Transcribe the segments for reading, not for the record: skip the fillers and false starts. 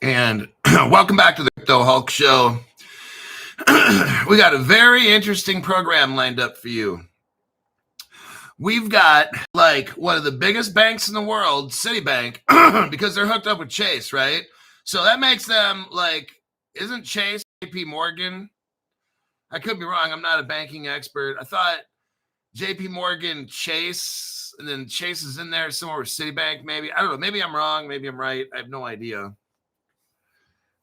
And welcome back to the Crypto Hulk Show. We got a very interesting program lined up for you. We've got like one of the biggest banks in the world, Citibank, because they're hooked up with Chase, right? So that makes them like, isn't Chase JP Morgan? I could be wrong. I'm not a banking expert. I thought JP Morgan, Chase, and then Chase is in there somewhere with Citibank, maybe. I don't know. Maybe I'm wrong. Maybe I'm right. I have no idea.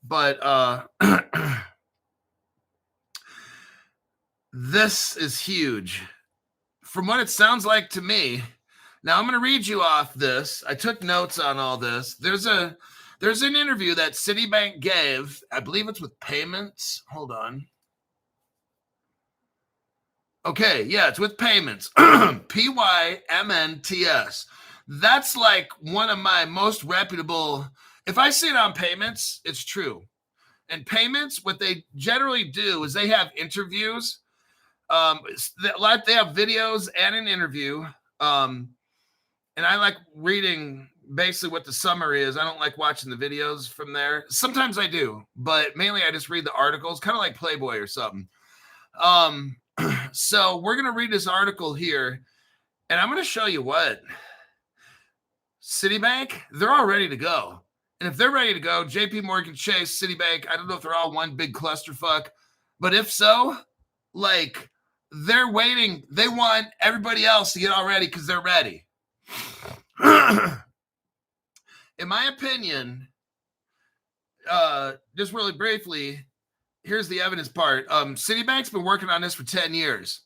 But this is huge. From what it sounds like to me, now I'm going to read you off this. I took notes on all this. There's an interview that Citibank gave. I believe it's with payments. Hold on. Okay, yeah, it's with payments. PYMNTS. That's like one of my most reputable. If I see it on payments, it's true. And payments, what they generally do is they have interviews. They have videos and an interview. And I like reading basically what the summary is. I don't like watching the videos from there. Sometimes I do, but mainly I just read the articles, kind of like Playboy or something. So we're going to read this article here, and I'm going to show you what Citibank, they're all ready to go. And if they're ready to go, JP Morgan Chase, Citibank, I don't know if they're all one big clusterfuck, but if so, like they're waiting. They want everybody else to get all ready because they're ready. In my opinion, just really briefly, here's the evidence part. Citibank's been working on this for 10 years.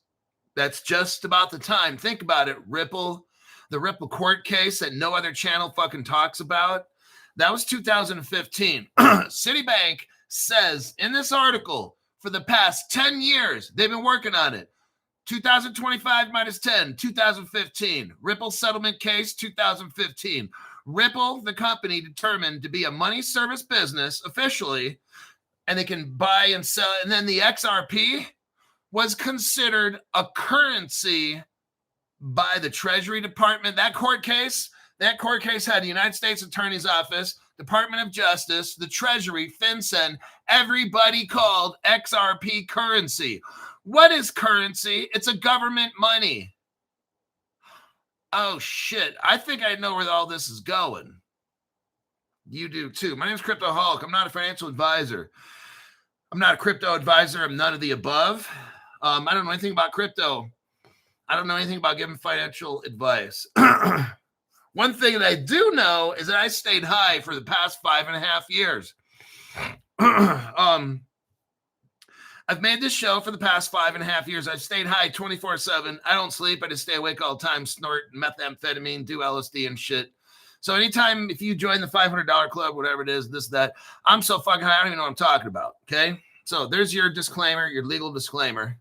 That's just about the time. Think about it. The Ripple court case that no other channel fucking talks about. That was 2015. Citibank says in this article, for the past 10 years, they've been working on it. 2025 minus 10, 2015. Ripple settlement case, 2015. Ripple, the company, determined to be a money service business officially, and they can buy and sell. And then the XRP was considered a currency by the Treasury Department. That court case had the United States Attorney's Office, Department of Justice, the Treasury, FinCEN, everybody called XRP currency. What is currency? It's a government money. Oh, shit. I think I know where all this is going. You do too. My name is Crypto Hulk. I'm not a financial advisor. I'm not a crypto advisor. I'm none of the above. I don't know anything about crypto. I don't know anything about giving financial advice. One thing that I do know is that I stayed high for the past 5.5 years. I've made this show for the past 5.5 years. I've stayed high 24/7. I don't sleep. I just stay awake all the time, snort methamphetamine, do LSD and shit. So anytime if you join the $500 club, whatever it is, this, that, I'm so fucking high, I don't even know what I'm talking about, okay? So there's your disclaimer, your legal disclaimer.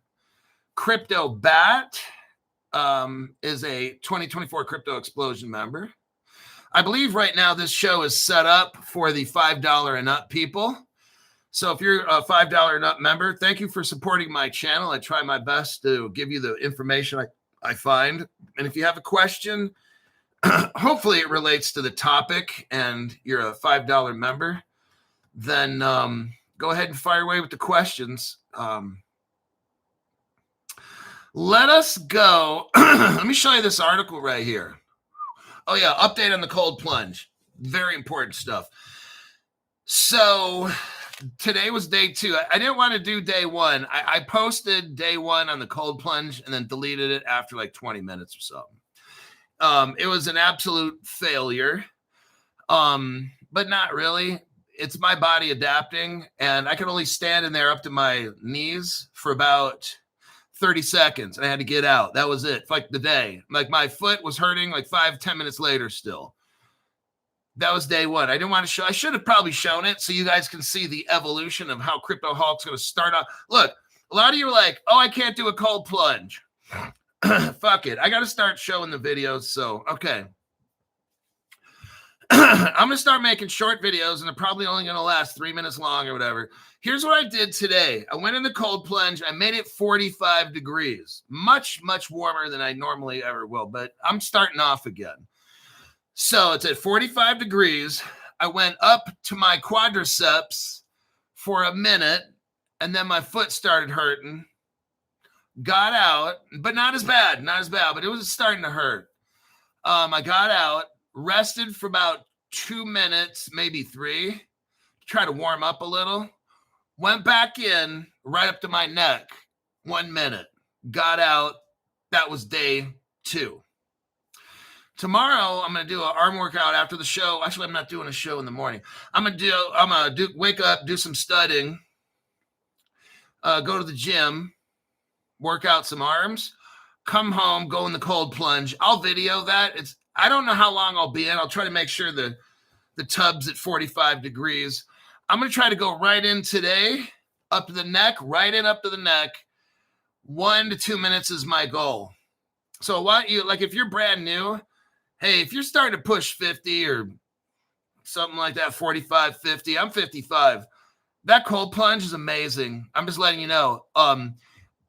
Crypto Bat is a 2024 Crypto Explosion member. I believe right now this show is set up for the $5 and up people. So if you're a $5 and up member, thank you for supporting my channel. I try my best to give you the information I find. And if you have a question, hopefully it relates to the topic and you're a $5 member, then go ahead and fire away with the questions. Let us go. Let me show you this article right here. Oh, yeah. Update on the cold plunge. Very important stuff. So today was day 2. I didn't want to do day 1. I posted day 1 on the cold plunge and then deleted it after like 20 minutes or so. It was an absolute failure, but not really. It's my body adapting, and I could only stand in there up to my knees for about 30 seconds, and I had to get out. That was it. Like the day. Like my foot was hurting like 5-10 minutes later still. That was day 1. I didn't want to show. I should have probably shown it so you guys can see the evolution of how Crypto Hulk's going to start off. Look, a lot of you are like, oh, I can't do a cold plunge. Fuck it. I got to start showing the videos. So, okay. I'm going to start making short videos, and they're probably only going to last 3 minutes long or whatever. Here's what I did today. I went in the cold plunge. I made it 45 degrees. Much, much warmer than I normally ever will, but I'm starting off again. So it's at 45 degrees. I went up to my quadriceps for a minute, and then my foot started hurting. Got out, but not as bad, but it was starting to hurt. I got out, rested for about 2 minutes, maybe 3, try to warm up a little. Went back in right up to my neck, 1 minute. Got out. That was day 2. Tomorrow, I'm going to do an arm workout after the show. Actually, I'm not doing a show in the morning. I'm going to wake up, do some studying, go to the gym, work out some arms, come home, go in the cold plunge. I'll video that. I don't know how long I'll be in. I'll try to make sure the tub's at 45 degrees. I'm going to try to go right in today, up to the neck, right in up to the neck. 1 to 2 minutes is my goal. So I want you, like if you're brand new, hey, if you're starting to push 50 or something like that, 45, 50, I'm 55. That cold plunge is amazing. I'm just letting you know.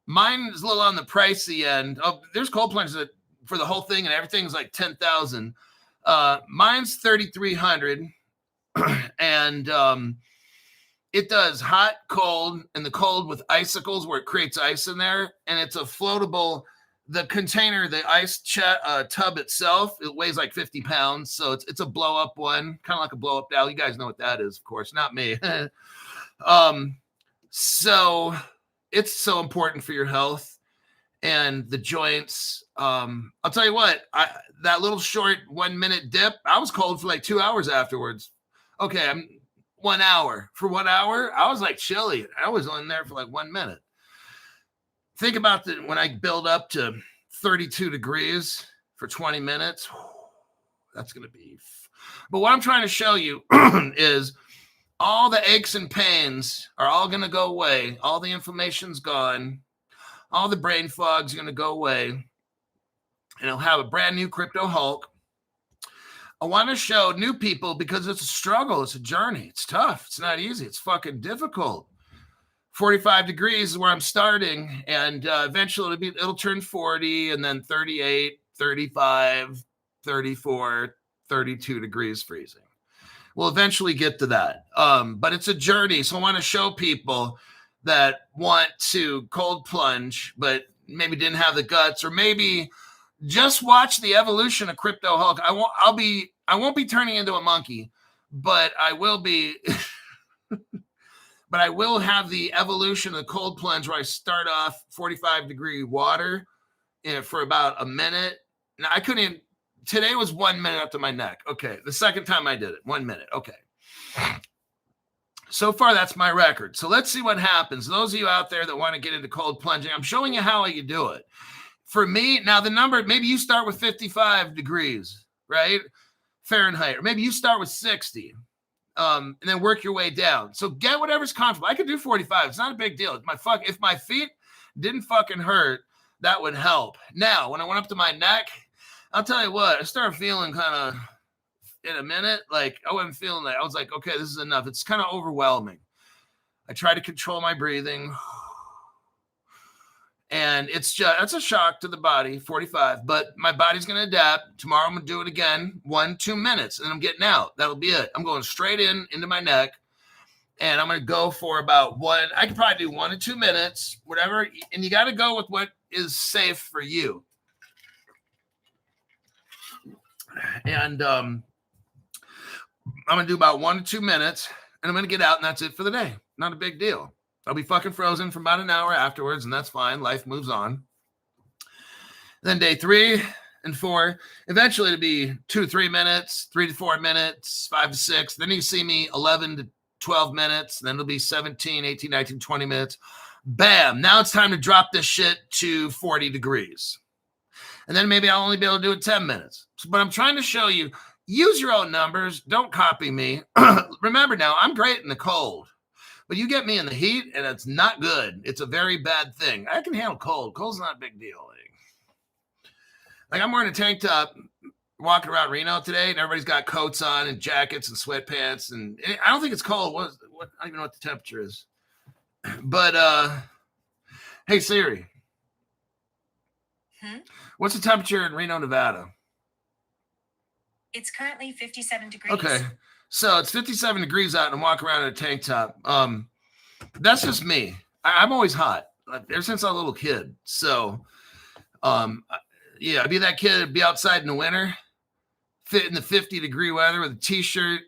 Mine is a little on the pricey end. Oh, there's cold plunges that for the whole thing and everything's like 10,000. Mine's 3,300, and it does hot, cold, and the cold with icicles where it creates ice in there, and it's a floatable. The container, the ice tub itself, it weighs like 50 pounds, so it's a blow up one, kind of like a blow up dowel. You guys know what that is, of course, not me. So it's so important for your health and the joints. I'll tell you what, that little short 1 minute dip, I was cold for like 2 hours afterwards. Okay, I'm 1 hour. For 1 hour, I was like chilly. I was on there for like 1 minute. Think about when I build up to 32 degrees for 20 minutes. That's going to be. But what I'm trying to show you is all the aches and pains are all going to go away. All the inflammation's gone. All the brain fog's going to go away. And I'll have a brand new Crypto Hulk. I want to show new people because it's a struggle. It's a journey. It's tough. It's not easy. It's fucking difficult. 45 degrees is where I'm starting, and eventually it'll turn 40, and then 38, 35, 34, 32 degrees freezing. We'll eventually get to that, but it's a journey. So I want to show people that want to cold plunge, but maybe didn't have the guts, or maybe just watch the evolution of Crypto Hulk. I won't be turning into a monkey, but I will be. But I will have the evolution of the cold plunge where I start off 45 degree water for about a minute. Now I couldn't even, today was 1 minute up to my neck. Okay. The second time I did it, 1 minute. Okay. So far, that's my record. So let's see what happens. Those of you out there that want to get into cold plunging, I'm showing you how you do it. For me, now the number, maybe you start with 55 degrees, right? Fahrenheit, or maybe you start with 60. And then work your way down. So get whatever's comfortable. I could do 45. It's not a big deal. If my feet didn't fucking hurt, that would help. Now, when I went up to my neck, I'll tell you what, I started feeling kind of in a minute, like I wasn't feeling that. I was like, okay, this is enough. It's kind of overwhelming. I try to control my breathing. And it's a shock to the body, 45, but my body's going to adapt. Tomorrow I'm going to do it again, 1, 2 minutes, and I'm getting out. That'll be it. I'm going straight into my neck, and I'm going to go for about I could probably do 1 to 2 minutes, whatever. And you got to go with what is safe for you. And I'm going to do about 1 to 2 minutes, and I'm going to get out, and that's it for the day. Not a big deal. I'll be fucking frozen for about an hour afterwards, and that's fine. Life moves on. Then day 3 and 4, eventually it'll be 2 to 3 minutes, 3 to 4 minutes, 5 to 6. Then you see me 11 to 12 minutes. Then it'll be 17, 18, 19, 20 minutes. Bam. Now it's time to drop this shit to 40 degrees. And then maybe I'll only be able to do it 10 minutes. But I'm trying to show you, use your own numbers. Don't copy me. Remember now, I'm great in the cold. But you get me in the heat, and it's not good. It's a very bad thing. I can handle cold. Cold's not a big deal. Like I'm wearing a tank top, walking around Reno today, and everybody's got coats on and jackets and sweatpants. And I don't think it's cold. I don't even know what the temperature is. But, hey, Siri. What's the temperature in Reno, Nevada? It's currently 57 degrees. Okay. So it's 57 degrees out and I'm walking around in a tank top. That's just me. I'm always hot, ever since I was a little kid. So, yeah, I'd be that kid, be outside in the winter, fit in the 50-degree weather with a t-shirt.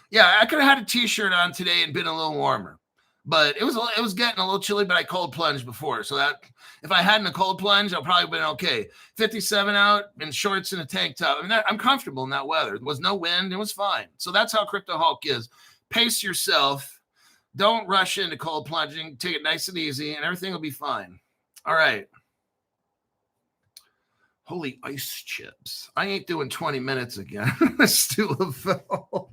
Yeah, I could have had a t-shirt on today and been a little warmer, but it was getting a little chilly. But I cold plunged before, so that if I hadn't a cold plunge, I'll probably been okay. 57 out in shorts and a tank top. I mean, I'm comfortable in that weather. There was no wind. It was fine. So that's how Crypto Hulk is. Pace yourself. Don't rush into cold plunging. Take it nice and easy, and everything will be fine. All right. Holy ice chips. I ain't doing 20 minutes again. Stu Lavelle.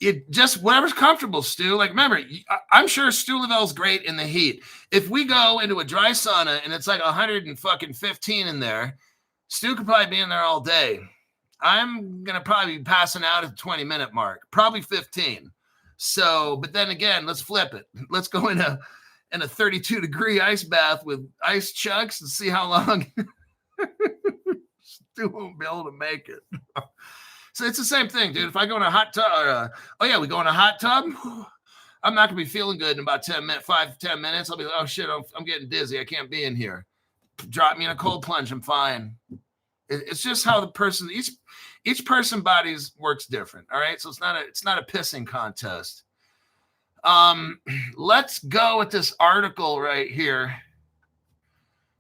It just whatever's comfortable, Stu. Like, remember, I'm sure Stu Lavelle's great in the heat. If we go into a dry sauna and it's like 115 in there, Stu could probably be in there all day. I'm going to probably be passing out at the 20-minute mark, probably 15. So, but then again, let's flip it. Let's go in a 32-degree ice bath with ice chucks and see how long Stu won't be able to make it. So it's the same thing, dude. If I go in a hot tub, we go in a hot tub, I'm not going to be feeling good in about 10 minutes, 5 to 10 minutes. I'll be like, oh shit, I'm getting dizzy. I can't be in here. Drop me in a cold plunge. I'm fine. It's just how the person, each person body's works different. All right. So it's not a pissing contest. Let's go with this article right here.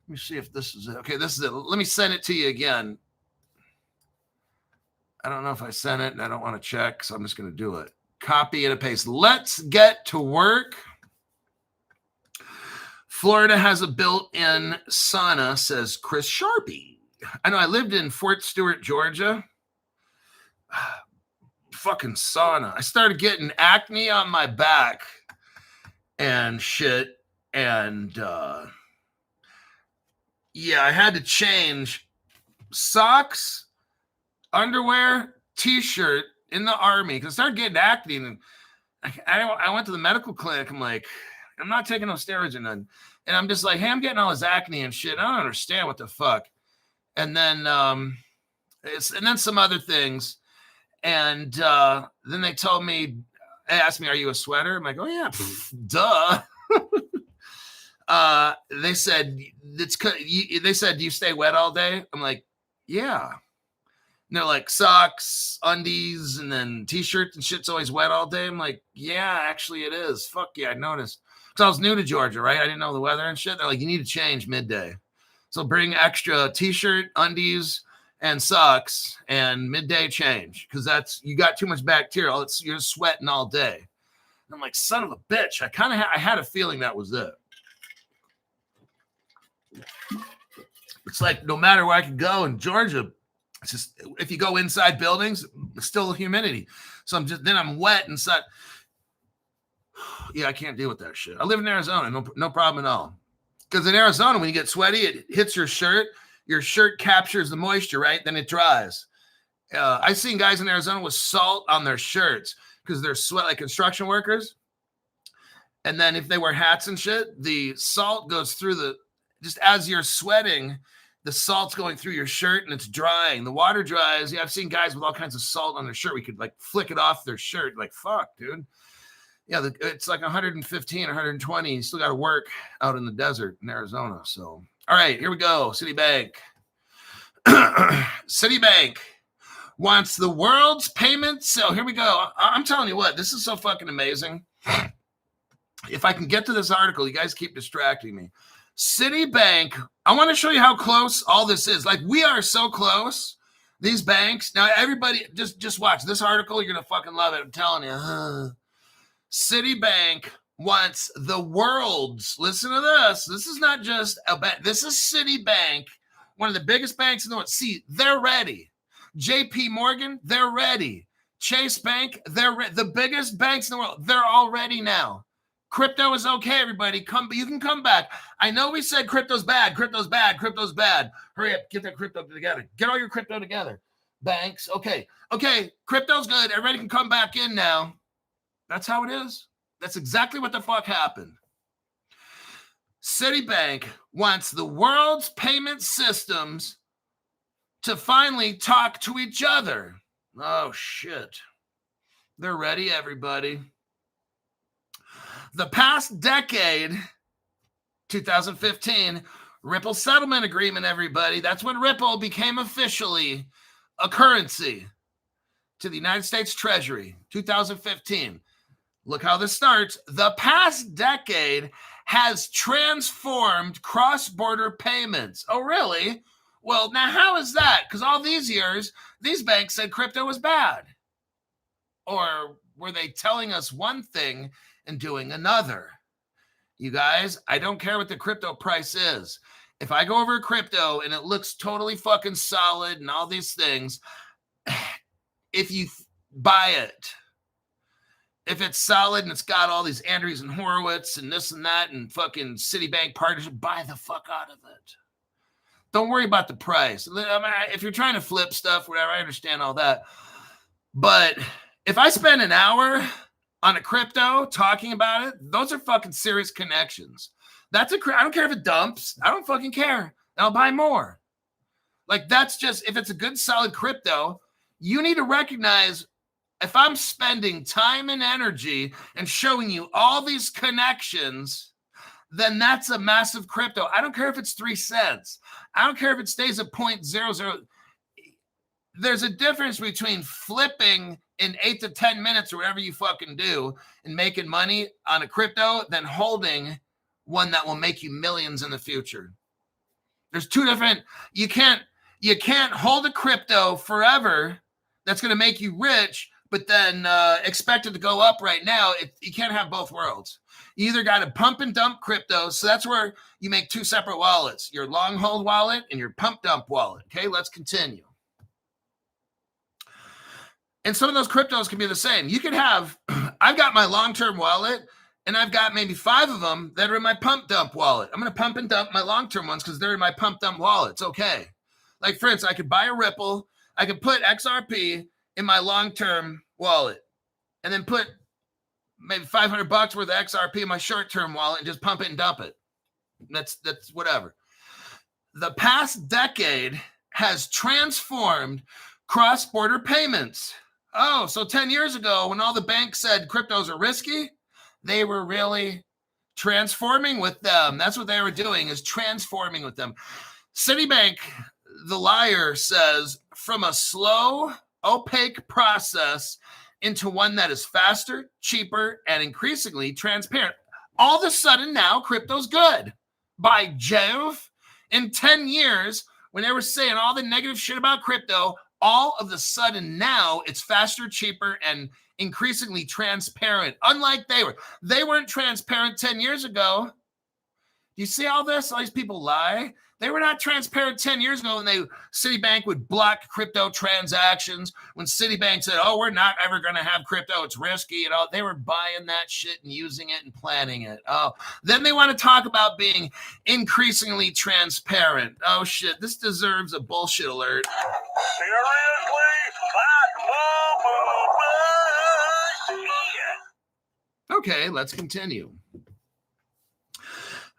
Let me see if this is it. Okay, this is it. Let me send it to you again. I don't know if I sent it and I don't want to check, so I'm just going to do it. Copy and a paste. Let's get to work. Florida has a built-in sauna, says Chris Sharpie. I know I lived in Fort Stewart, Georgia. Fucking sauna. I started getting acne on my back and shit. And yeah, I had to change socks, underwear, t-shirt in the army because I started getting acne. And I went to the medical clinic. I'm like, I'm not taking no steroids or nothing. And I'm just like, hey, I'm getting all this acne and shit. I don't understand what the fuck. And then some other things. And then they told me, they asked me, are you a sweater? I'm like, oh yeah, duh. They said, do you stay wet all day? I'm like, yeah. And they're like, socks, undies, and then t-shirts and shit's always wet all day. I'm like, yeah, actually it is. Fuck yeah, I noticed. Because I was new to Georgia, right? I didn't know the weather and shit. They're like, you need to change midday. So bring extra t-shirt, undies, and socks, and midday change. Because you got too much bacteria. You're sweating all day. And I'm like, son of a bitch. I had a feeling that was it. It's like no matter where I could go in Georgia, it's just if you go inside buildings, it's still humidity. So I'm wet inside. Yeah, I can't deal with that shit. I live in Arizona, no problem at all. Because in Arizona, when you get sweaty, it hits your shirt. Your shirt captures the moisture, right? Then it dries. I've seen guys in Arizona with salt on their shirts because they're sweat like construction workers. And then if they wear hats and shit, the salt goes through just as you're sweating, the salt's going through your shirt and it's drying. The water dries. Yeah, I've seen guys with all kinds of salt on their shirt. We could like flick it off their shirt. Like, fuck, dude. Yeah, it's like 115, 120. You still got to work out in the desert in Arizona. So, all right, here we go. Citibank. Citibank wants the world's payment. So here we go. I'm telling you what, this is so fucking amazing. If I can get to this article, you guys keep distracting me. Citibank, I want to show you how close all this is. Like, we are so close. These banks. Now, everybody, just watch this article. You're going to fucking love it. I'm telling you. Citibank wants the world's, listen to this. This is not just a bank. This is Citibank, one of the biggest banks in the world. See, they're ready. JP Morgan, they're ready. Chase Bank, the biggest banks in the world. They're all ready now. Crypto is okay, everybody. You can come back. I know we said crypto's bad. Crypto's bad. Crypto's bad. Hurry up. Get that crypto together. Get all your crypto together. Banks. Okay. Crypto's good. Everybody can come back in now. That's how it is. That's exactly what the fuck happened. Citibank wants the world's payment systems to finally talk to each other. Oh, shit. They're ready, everybody. The past decade, 2015, Ripple settlement agreement, everybody. That's when Ripple became officially a currency to the United States Treasury, 2015. Look how this starts. The past decade has transformed cross-border payments. Oh, really? Well, now how is that? Because all these years, these banks said crypto was bad. Or were they telling us one thing and doing another? You guys, I don't care what the crypto price is. If I go over a crypto and it looks totally fucking solid and all these things, if you buy it, if it's solid and it's got all these Andrews and Horowitz and this and that and fucking Citibank partnership, buy the fuck out of it. Don't worry about the price. I mean, if you're trying to flip stuff, whatever, I understand all that. But if I spend an hour on a crypto talking about it, those are fucking serious connections. I don't care if it dumps. I don't fucking care. I'll buy more. Like, that's just, if it's a good solid crypto, you need to recognize, if I'm spending time and energy and showing you all these connections, then that's a massive crypto. I don't care if it's 3 cents. I don't care if it stays at 0.00. There's a difference between flipping in 8 to 10 minutes or whatever you fucking do and making money on a crypto than holding one that will make you millions in the future. There's two different, you can't hold a crypto forever that's going to make you rich, but then expect it to go up right now. You can't have both worlds. You either got to pump and dump crypto. So that's where you make two separate wallets, your long hold wallet and your pump dump wallet. Okay, let's continue. And some of those cryptos can be the same. You can have, I've got my long-term wallet and I've got maybe 5 of them that are in my pump dump wallet. I'm going to pump and dump my long-term ones because they're in my pump dump wallet. It's okay. Like, for instance, I could buy a Ripple. I could put XRP in my long-term wallet and then put maybe $500 worth of XRP in my short-term wallet and just pump it and dump it. That's whatever. The past decade has transformed cross-border payments. Oh, so 10 years ago, when all the banks said cryptos are risky, they were really transforming with them. That's what they were doing, is transforming with them. Citibank, the liar, says, from a slow, opaque process into one that is faster, cheaper, and increasingly transparent. All of a sudden now, crypto's good. By Jove, in 10 years, when they were saying all the negative shit about crypto, all of a sudden now it's faster, cheaper, and increasingly transparent. Unlike they weren't transparent 10 years ago. Do you see all this? All these people lie. They were not transparent 10 years ago when Citibank would block crypto transactions. When Citibank said, oh, we're not ever going to have crypto, it's risky, and all, they were buying that shit and using it and planning it. Oh, then they want to talk about being increasingly transparent. Oh, shit, this deserves a bullshit alert. Seriously? Okay, let's continue.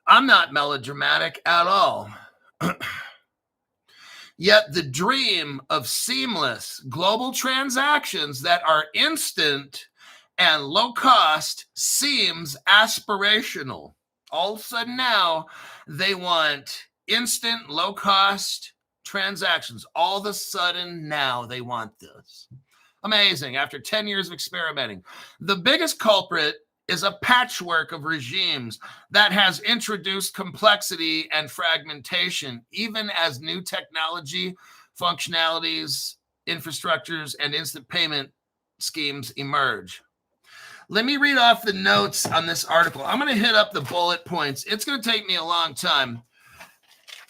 I'm not melodramatic at all. Yet the dream of seamless global transactions that are instant and low cost seems aspirational. All of a sudden now, they want instant, low cost transactions. All of a sudden now they want this. Amazing. After 10 years of experimenting, the biggest culprit is a patchwork of regimes that has introduced complexity and fragmentation, even as new technology, functionalities, infrastructures, and instant payment schemes emerge. Let me read off the notes on this article. I'm going to hit up the bullet points. It's going to take me a long time.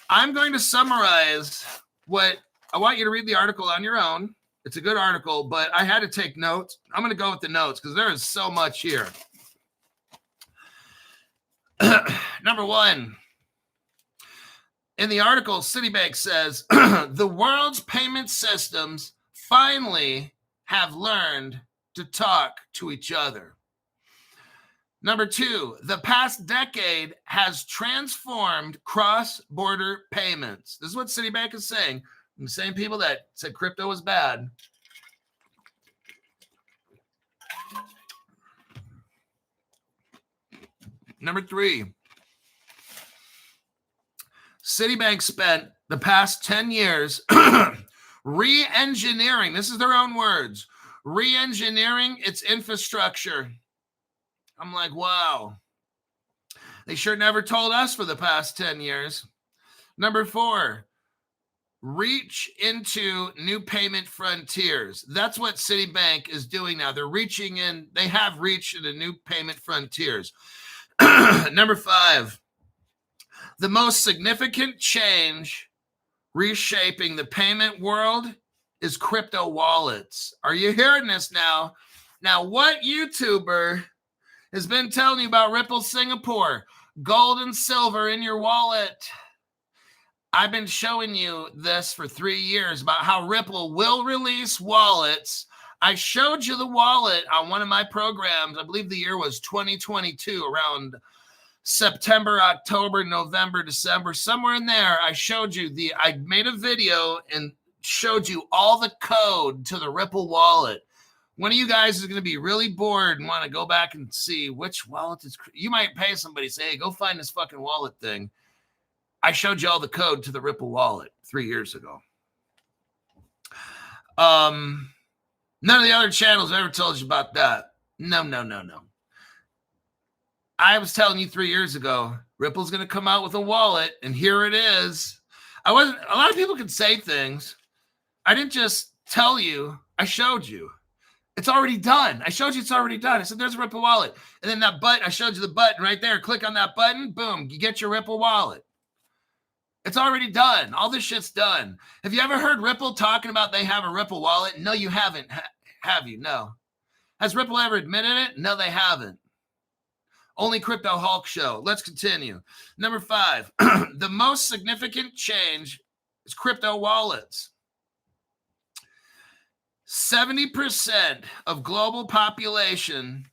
I'm going to summarize what I want you to read the article on your own. It's a good article, but I had to take notes. I'm going to go with the notes because there is so much here. Number one, in the article, Citibank says, the world's payment systems finally have learned to talk to each other. Number two, the past decade has transformed cross-border payments. This is what Citibank is saying. The same people that said crypto was bad. Number 3, Citibank spent the past 10 years re-engineering, this is their own words, re-engineering its infrastructure. I'm like, wow. They sure never told us for the past 10 years. Number 4, reach into new payment frontiers. That's what Citibank is doing now. They're reaching in, they have reached into new payment frontiers. Number 5, the most significant change reshaping the payment world is crypto wallets. Are you hearing this now? Now, what YouTuber has been telling you about Ripple Singapore? Gold and silver in your wallet. I've been showing you this for 3 years about how Ripple will release wallets. I showed you the wallet on one of my programs. I believe the year was 2022, around September, October, November, December, somewhere in there. I showed you I made a video and showed you all the code to the Ripple wallet. One of you guys is going to be really bored and want to go back and see which wallet is. You might pay somebody, say, hey, go find this fucking wallet thing. I showed you all the code to the Ripple wallet 3 years ago. None of the other channels ever told you about that. No. I was telling you 3 years ago, Ripple's going to come out with a wallet, and here it is. A lot of people can say things. I didn't just tell you, I showed you. It's already done. I showed you it's already done. I said, there's a Ripple wallet. And then that button, I showed you the button right there. Click on that button, boom, you get your Ripple wallet. It's already done. All this shit's done. Have you ever heard Ripple talking about they have a Ripple wallet? No, you haven't. Have you? No. Has Ripple ever admitted it? No, they haven't. Only Crypto Hulk show. Let's continue. Number 5, the most significant change is crypto wallets. 70% of global population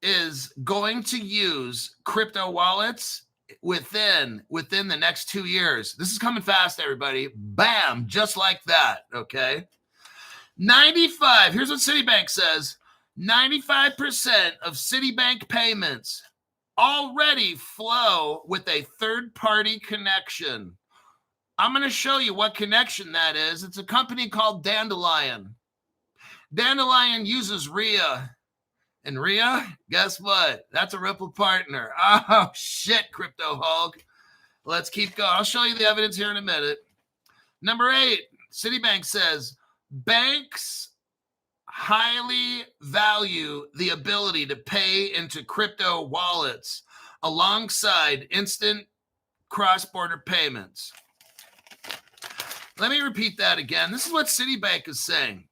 is going to use crypto wallets within the next 2 years. This is coming fast, everybody. Bam, just like that, okay? 95, here's what Citibank says. 95% of Citibank payments already flow with a third-party connection. I'm going to show you what connection that is. It's a company called Dandelion. Dandelion uses RIA. And RIA, guess what? That's a Ripple partner. Oh, shit, Crypto Hulk. Let's keep going. I'll show you the evidence here in a minute. Number 8, Citibank says, banks highly value the ability to pay into crypto wallets alongside instant cross-border payments. Let me repeat that again. This is what Citibank is saying.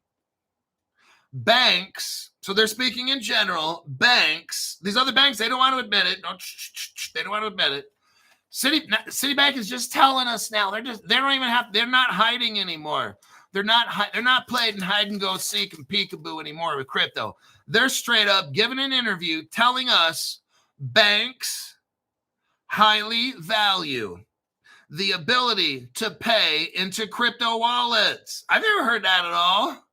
Banks, so they're speaking in general, banks, these other banks, they don't want to admit it. They don't want to admit it. Citibank is just telling us now. They're not hiding anymore. They're not playing hide and go seek and peekaboo anymore with crypto. They're straight up giving an interview telling us banks highly value the ability to pay into crypto wallets. I've never heard that at all.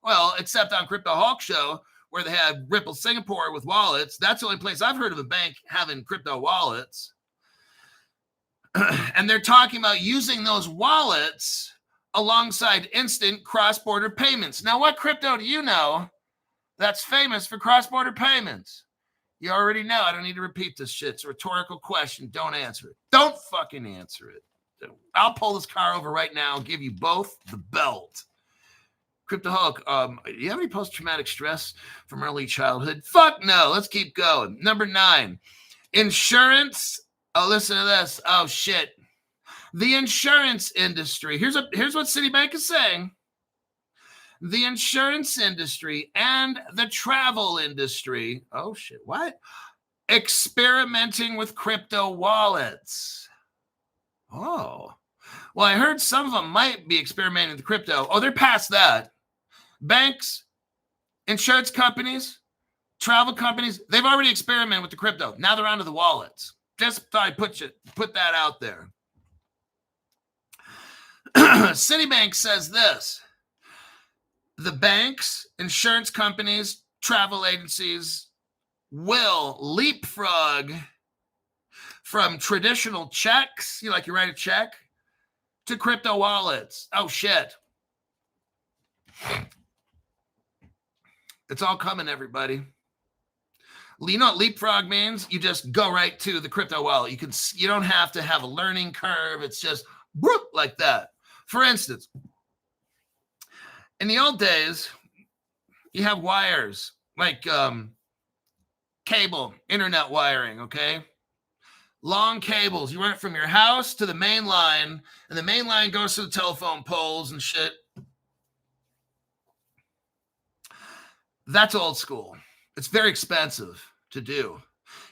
Well, except on Crypto Hulk show, where they have Ripple Singapore with wallets. That's the only place I've heard of a bank having crypto wallets. And they're talking about using those wallets alongside instant cross-border payments. Now, what crypto do you know that's famous for cross-border payments? You already know. I don't need to repeat this shit. It's a rhetorical question. Don't answer it. Don't fucking answer it. I'll pull this car over right now and give you both the belt. Crypto Hulk, do you have any post-traumatic stress from early childhood? Fuck no. Let's keep going. Number 9, insurance. Oh, listen to this. Oh, shit. The insurance industry. Here's what Citibank is saying. The insurance industry and the travel industry. Oh, shit. What? Experimenting with crypto wallets. Oh. Well, I heard some of them might be experimenting with crypto. Oh, they're past that. Banks, insurance companies, travel companies, they've already experimented with the crypto. Now they're onto the wallets. Just thought I'd put that out there. Citibank says this. The banks, insurance companies, travel agencies, will leapfrog from traditional checks, you write a check, to crypto wallets. Oh, shit. It's all coming, everybody. You know what leapfrog means? You just go right to the crypto wallet. You don't have to have a learning curve. It's just whoop, like that. For instance, in the old days, you have wires like cable, internet wiring, okay? Long cables. You run it from your house to the main line, and the main line goes to the telephone poles and shit. That's old school. It's very expensive to do.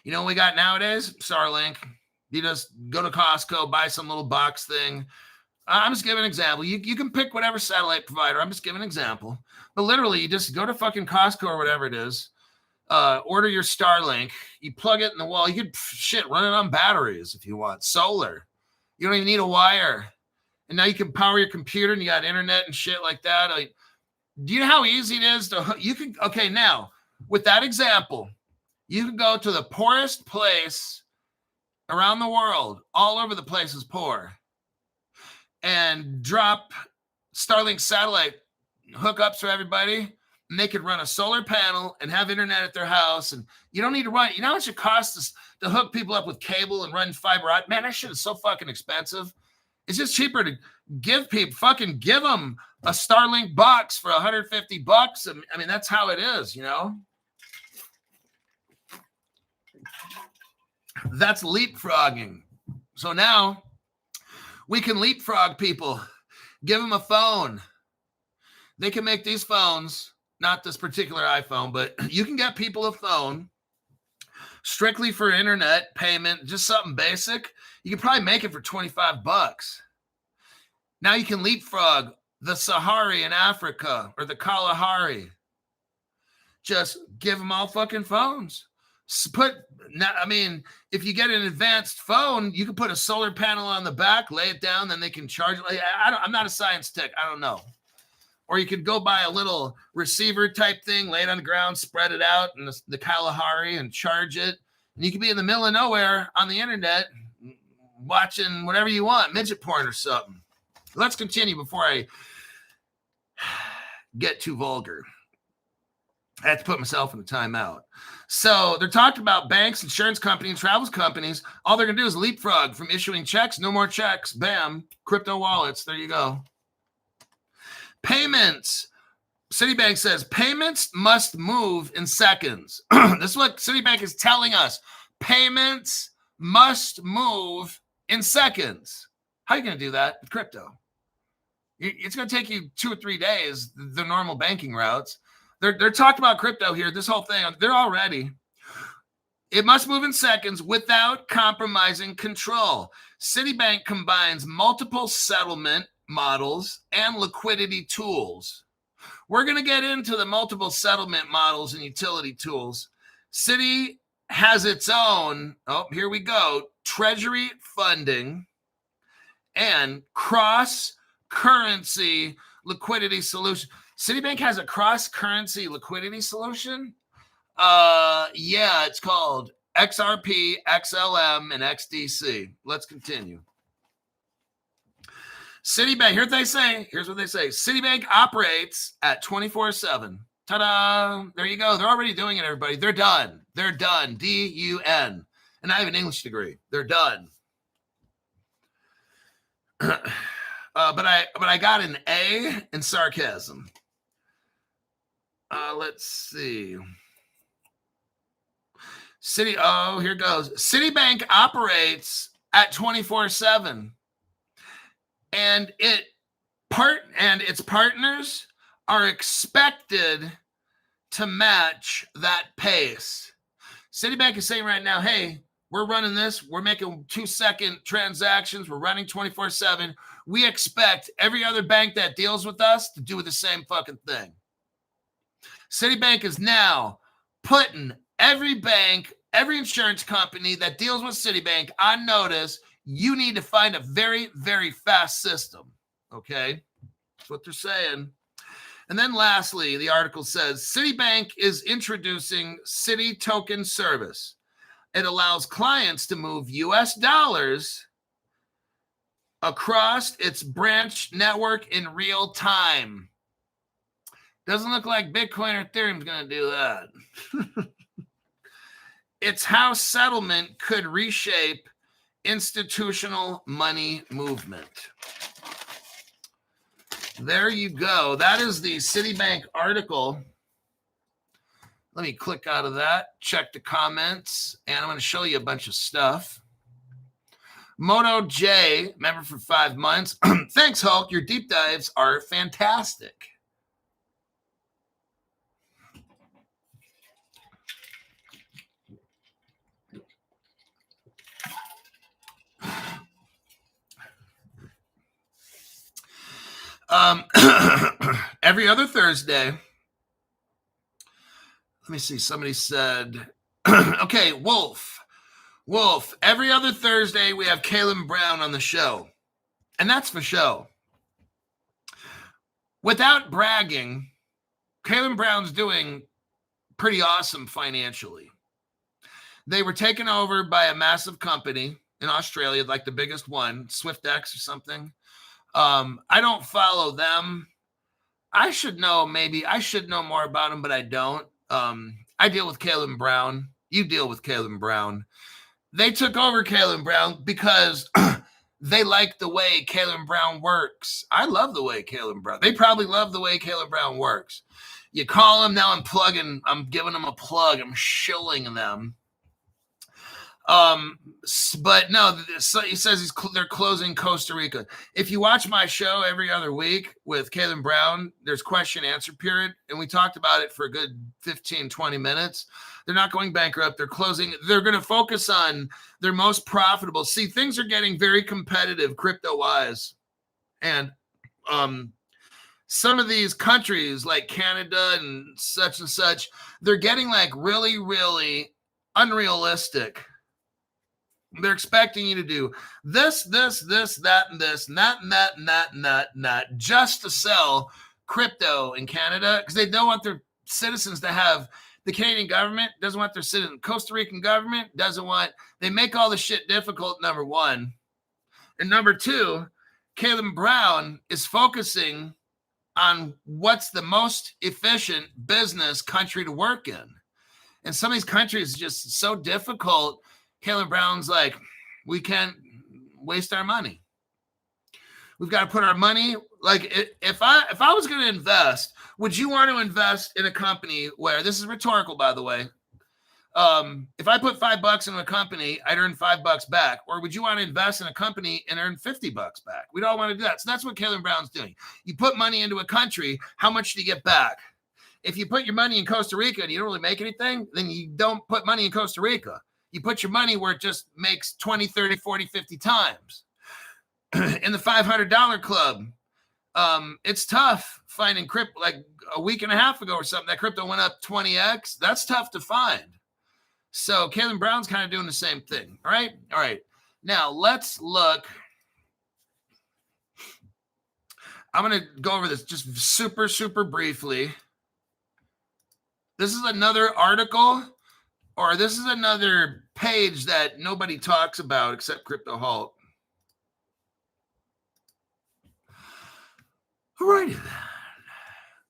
You know what we got nowadays? Starlink. You just go to Costco, buy some little box thing. I'm just giving an example. You can pick whatever satellite provider. I'm just giving an example. But literally, you just go to fucking Costco or whatever it is, order your Starlink. You plug it in the wall. You could, run it on batteries if you want. Solar. You don't even need a wire. And now you can power your computer and you got internet and shit like that. Do you know how easy it is to, now, with that example, you can go to the poorest place around the world, all over the place is poor, and drop Starlink satellite hookups for everybody, and they could run a solar panel and have internet at their house, and you don't need to run. You know how much it costs to hook people up with cable and run fiber optic? Man, that shit is so fucking expensive. It's just cheaper to give them a Starlink box for $150. I mean, that's how it is, That's leapfrogging. So now we can leapfrog people, give them a phone. They can make these phones, not this particular iPhone, but you can get people a phone strictly for internet payment, just something basic. You can probably make it for $25. Now you can leapfrog the Sahari in Africa or the Kalahari. Just give them all fucking phones. If you get an advanced phone, you can put a solar panel on the back, lay it down, then they can charge it. I'm not a science tech. I don't know. Or you could go buy a little receiver type thing, lay it on the ground, spread it out in the Kalahari and charge it. And you could be in the middle of nowhere on the internet watching whatever you want, midget porn or something. Let's continue before I get too vulgar. I have to put myself in a timeout. So they're talking about banks, insurance companies, travel companies. All they're going to do is leapfrog from issuing checks. No more checks. Bam. Crypto wallets. There you go. Payments. Citibank says payments must move in seconds. This is what Citibank is telling us. Payments must move in seconds. How are you going to do that with crypto? It's going to take you 2 or 3 days, the normal banking routes. They're talking about crypto here, this whole thing. They're all ready. It must move in seconds without compromising control. Citibank combines multiple settlement models and liquidity tools. We're going to get into the multiple settlement models and utility tools. Citi has its own, here we go, treasury funding and cross-currency liquidity solution. Citibank has a cross-currency liquidity solution. It's called XRP, XLM, and XDC. Let's continue. Citibank, here's what they say. Citibank operates at 24/7. Ta-da! There you go. They're already doing it, everybody. They're done. D-U-N. And I have an English degree. They're done. But I got an A in sarcasm. Let's see. Here goes. Citibank operates at 24/7, and its partners are expected to match that pace. Citibank is saying right now, hey, we're running this. We're making 2-second transactions. We're running 24/7. We expect every other bank that deals with us to do the same fucking thing. Citibank is now putting every bank, every insurance company that deals with Citibank on notice. You need to find a very, very fast system. Okay? That's what they're saying. And then lastly, the article says Citibank is introducing Citi Token Service. It allows clients to move US dollars across its branch network in real time. Doesn't look like Bitcoin or Ethereum is going to do that. It's how settlement could reshape institutional money movement. There you go. That is the Citibank article. Let me click out of that, check the comments, and I'm going to show you a bunch of stuff. Moto J, member for 5 months. Thanks, Hulk. Your deep dives are fantastic. Every other Thursday, let me see, somebody said, okay, Wolf, every other Thursday we have Caleb Brown on the show, and that's for show. Without bragging, Caleb Brown's doing pretty awesome financially. They were taken over by a massive company in Australia, like the biggest one, SwiftX or something. I don't follow them. I should know more about them, but I don't. I deal with Caleb Brown. You deal with Caleb Brown. They took over Caleb Brown because they like the way Caleb Brown works. I love the way Caleb Brown. They probably love the way Caleb Brown works. You call them now. I'm giving them a plug. I'm shilling them. But no, so he says they're closing Costa Rica. If you watch my show every other week with Caleb Brown, there's question answer period. And we talked about it for a good 15, 20 minutes. They're not going bankrupt. They're closing. They're going to focus on their most profitable. See, things are getting very competitive crypto wise. And, some of these countries like Canada and such, they're getting like really, really unrealistic. They're expecting you to do this, that, and this, and that, just to sell crypto in Canada, because they don't want their citizens to have, the Canadian government doesn't want their citizens, Costa Rican government doesn't want, they make all the shit difficult, number one. And number two, Caleb Brown is focusing on what's the most efficient business country to work in. And some of these countries are just so difficult. Caleb Brown's like, we can't waste our money. We've got to put our money, like if I was going to invest, would you want to invest in a company where, this is rhetorical, by the way, if I put $5 into a company, I'd earn $5 back, or would you want to invest in a company and earn $50 back? We don't want to do that. So that's what Caleb Brown's doing. You put money into a country, how much do you get back? If you put your money in Costa Rica and you don't really make anything, then you don't put money in Costa Rica. You put your money where it just makes 20, 30, 40, 50 times. In the $500 club, it's tough finding crypto. Like a week and a half ago or something, that crypto went up 20x. That's tough to find. So Caleb Brown's kind of doing the same thing. All right. Now let's look. I'm going to go over this just super, super briefly. This is another article, or this is another page that nobody talks about except Crypto Hulk. All righty.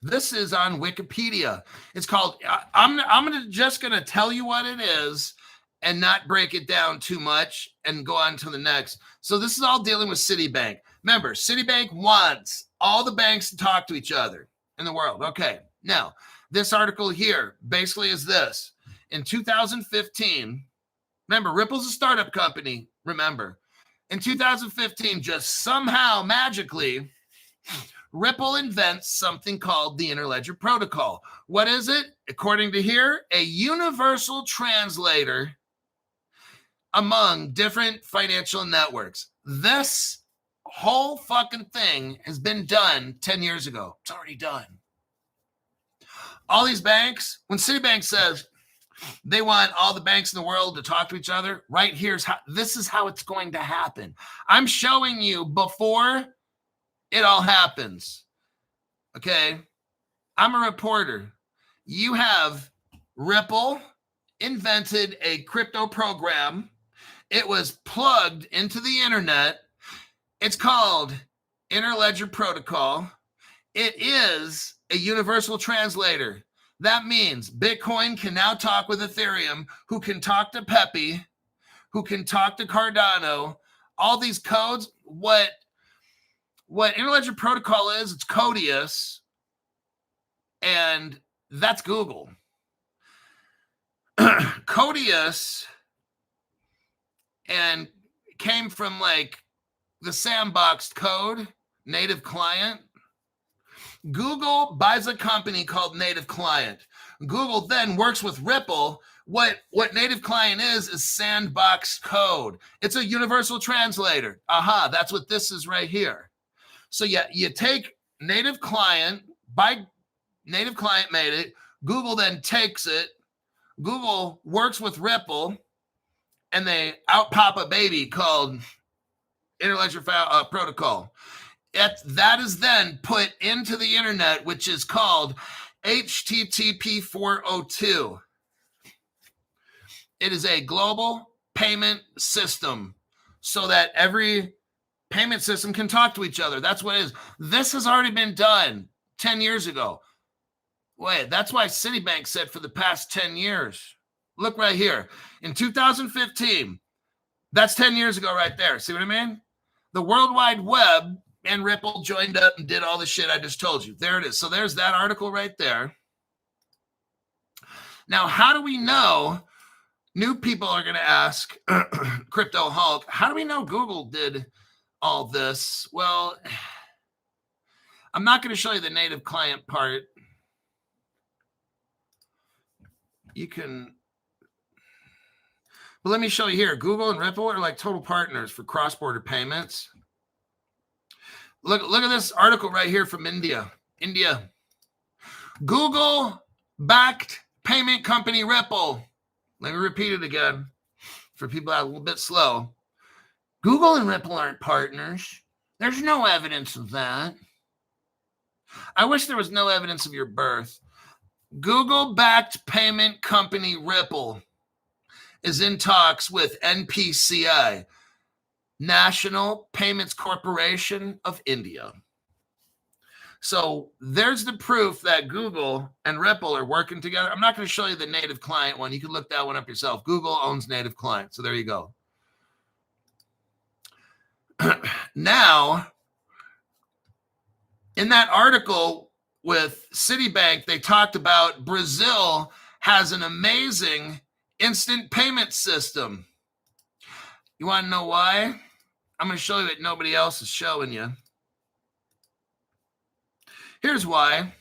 This is on Wikipedia. It's called, I'm just going to tell you what it is and not break it down too much and go on to the next. So this is all dealing with Citibank. Remember, Citibank wants all the banks to talk to each other in the world. Okay. Now, this article here basically is this. In 2015, remember, Ripple's a startup company, remember. In 2015, just somehow, magically, Ripple invents something called the Interledger Protocol. What is it? According to here, a universal translator among different financial networks. This whole fucking thing has been done 10 years ago. It's already done. All these banks, when Citibank says they want all the banks in the world to talk to each other, right here's how, this is how it's going to happen. I'm showing you before it all happens. Okay. I'm a reporter. You have Ripple invented a crypto program. It was plugged into the internet. It's called Interledger Protocol. It is a universal translator. That means Bitcoin can now talk with Ethereum, who can talk to Pepe, who can talk to Cardano. All these codes, what Interledger Protocol is, it's Codius, and that's Google. Codius and came from like the sandboxed code, native client. Google buys a company called Native Client. Google then works with Ripple. What Native Client is sandboxed code. It's a universal translator. Aha, that's what this is right here. So yeah, you take Native Client, by Native Client made it. Google then takes it. Google works with Ripple, and they out pop a baby called Interledger Protocol. That is then put into the internet, which is called HTTP 402. It is a global payment system so that every payment system can talk to each other. That's what it is. This has already been done 10 years ago. Wait, that's why Citibank said for the past 10 years. Look right here. In 2015, that's 10 years ago right there. See what I mean? The World Wide Web and Ripple joined up and did all the shit I just told you. There it is. So there's that article right there. Now, how do we know? New people are going to ask Crypto Hulk, how do we know Google did all this? Well, I'm not going to show you the native client part. You can, but let me show you here. Google and Ripple are like total partners for cross-border payments. Look at this article right here from India. Google-backed payment company Ripple. Let me repeat it again for people that are a little bit slow. Google and Ripple aren't partners. There's no evidence of that. I wish there was no evidence of your birth. Google-backed payment company Ripple is in talks with NPCI, National Payments Corporation of India. So there's the proof that Google and Ripple are working together. I'm not going to show you the native client one. You can look that one up yourself. Google owns native client. So there you go. Now, in that article with Citibank, they talked about Brazil has an amazing instant payment system. You want to know why? I'm going to show you what nobody else is showing you. Here's why.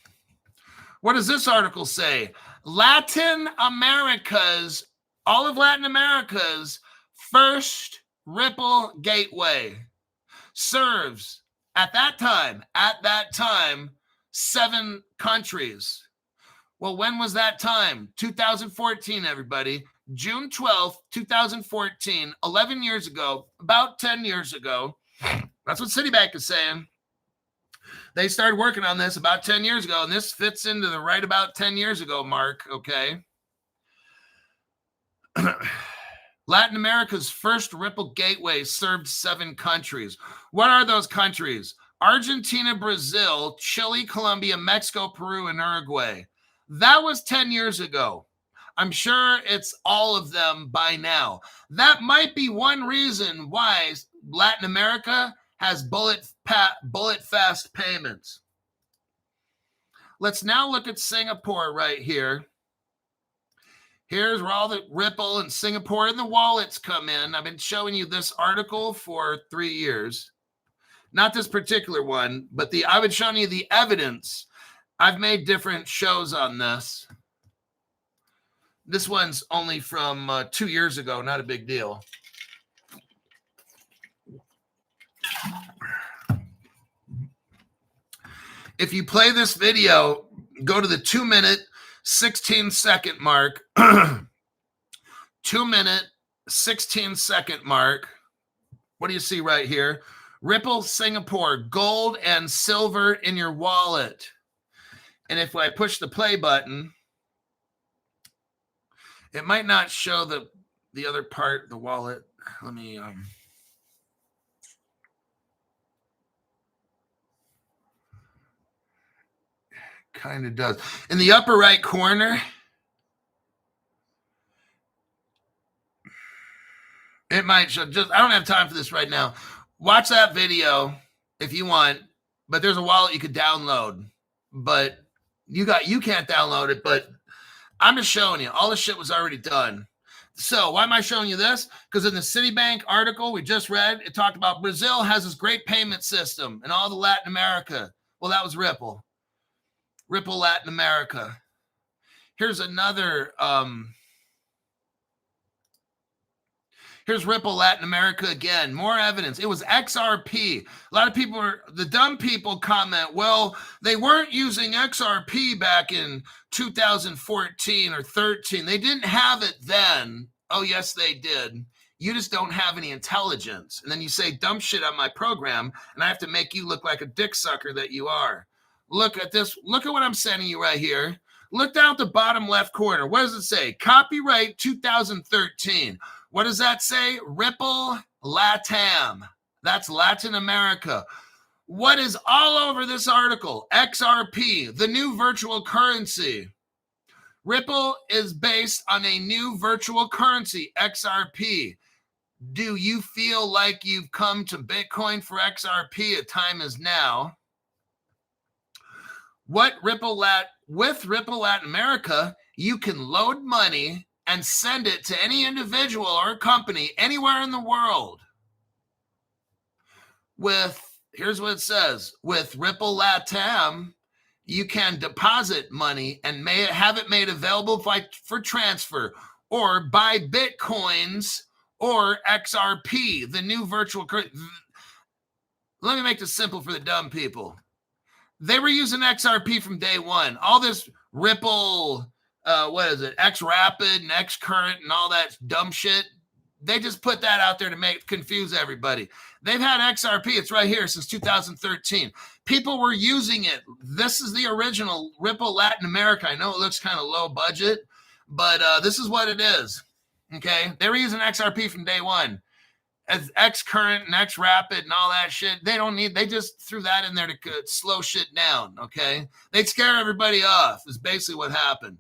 What does this article say? All of Latin America's first Ripple gateway serves at that time, 7 countries. Well, when was that time? 2014, everybody. June 12th, 2014, 11 years ago, about 10 years ago. That's what Citibank is saying. They started working on this about 10 years ago, and this fits into the right about 10 years ago mark, okay? Latin America's first Ripple gateway served 7 countries. What are those countries? Argentina, Brazil, Chile, Colombia, Mexico, Peru, and Uruguay. That was 10 years ago. I'm sure it's all of them by now. That might be one reason why Latin America has bullet fast payments. Let's now look at Singapore right here. Here's where all the Ripple and Singapore and the wallets come in. I've been showing you this article for 3 years. Not this particular one, but I've been showing you the evidence. I've made different shows on this. This one's only from 2 years ago, not a big deal. If you play this video, go to the 2-minute, 16-second mark. 2-minute, 16-second mark. What do you see right here? Ripple Singapore, gold and silver in your wallet. And if I push the play button, it might not show the other part, the wallet. Let me kind of does. In the upper right corner, it might show. Just I don't have time for this right now. Watch that video if you want, but there's a wallet you could download, but you can't download it, but I'm just showing you. All the shit was already done. So why am I showing you this? Because in the Citibank article we just read, it talked about Brazil has this great payment system and all the Latin America. Well, that was Ripple. Ripple Latin America. Here's another here's Ripple Latin America again. More evidence. It was XRP. A lot of people the dumb people comment, well, they weren't using XRP back in 2014 or 13. They didn't have it then. Oh, yes, they did. You just don't have any intelligence. And then you say dumb shit on my program, and I have to make you look like a dick sucker that you are. Look at this. Look at what I'm sending you right here. Look down at the bottom left corner. What does it say? Copyright 2013. What does that say? Ripple LATAM. That's Latin America. What is all over this article? XRP, the new virtual currency. Ripple is based on a new virtual currency, XRP. Do you feel like you've come to Bitcoin for XRP? A time is now. With Ripple Latin America, you can load money and send it to any individual or company anywhere in the world. Here's what it says. With Ripple LATAM, you can deposit money and have it made available for transfer or buy Bitcoins or XRP, the new virtual currency. Let me make this simple for the dumb people. They were using XRP from day one. All this Ripple, X Rapid and X Current and all that dumb shit. They just put that out there to confuse everybody. They've had XRP. It's right here since 2013. People were using it. This is the original Ripple Latin America. I know it looks kind of low budget, but this is what it is. Okay. They were using XRP from day one. As X Current and X Rapid and all that shit. They just threw that in there to slow shit down. Okay. They'd scare everybody off is basically what happened.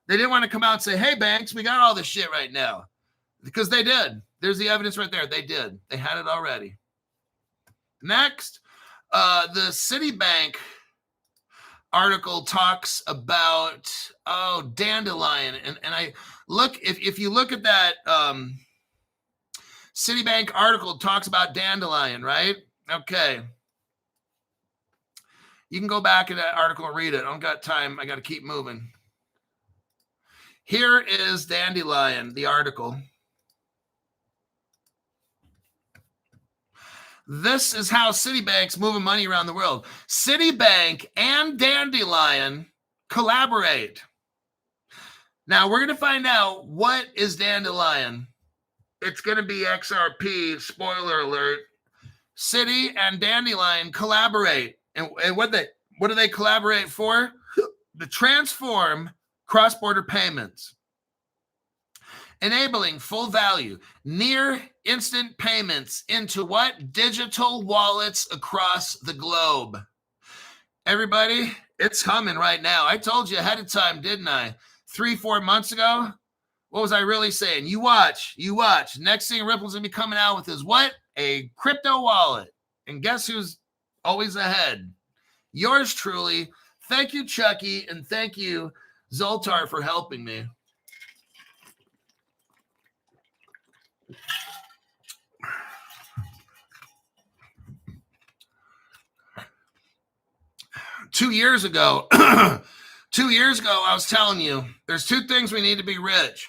They didn't want to come out and say, hey, banks, we got all this shit right now. Because they did. There's the evidence right there. They did. They had it already. Next, the Citibank article talks about, Dandelion. And I look, if you look at that Citibank article, talks about Dandelion, right? Okay. You can go back in that article and read it. I don't got time. I got to keep moving. Here is Dandelion, the article. This is how Citibank's moving money around the world. Citibank and Dandelion collaborate. Now, we're going to find out what is Dandelion. It's going to be XRP, spoiler alert. Citi and Dandelion collaborate. And what do they collaborate for? To transform cross-border payments, enabling full value, near instant payments into what? Digital wallets across the globe. Everybody, it's coming right now. I told you ahead of time, didn't I? 3-4 months ago, what was I really saying? You watch. Next thing Ripple's going to be coming out with is what? A crypto wallet. And guess who's always ahead? Yours truly. Thank you, Chucky, and thank you, Zoltar, for helping me. Two years ago, I was telling you, there's two things we need to be rich.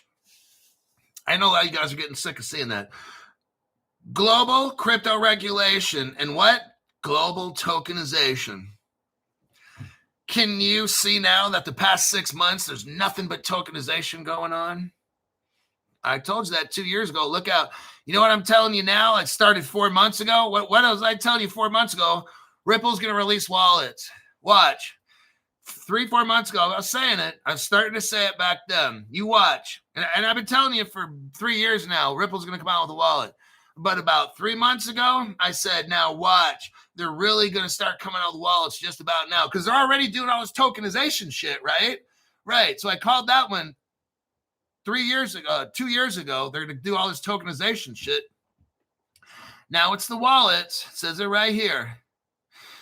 I know a lot of you guys are getting sick of seeing that. Global crypto regulation and what? Global tokenization. Can you see now that the past 6 months, there's nothing but tokenization going on? I told you that 2 years ago. Look out. You know what I'm telling you now? It started 4 months ago. What was I telling you 4 months ago? Ripple's going to release wallets. Watch. 3-4 months ago, I was saying it. I was starting to say it back then. You watch. And I've been telling you for 3 years now, Ripple's going to come out with a wallet. But about 3 months ago, I said, now watch. They're really going to start coming out with wallets just about now because they're already doing all this tokenization shit, right? Right. So I called that one 2 years ago. They're going to do all this tokenization shit. Now it's the wallets. It says it right here.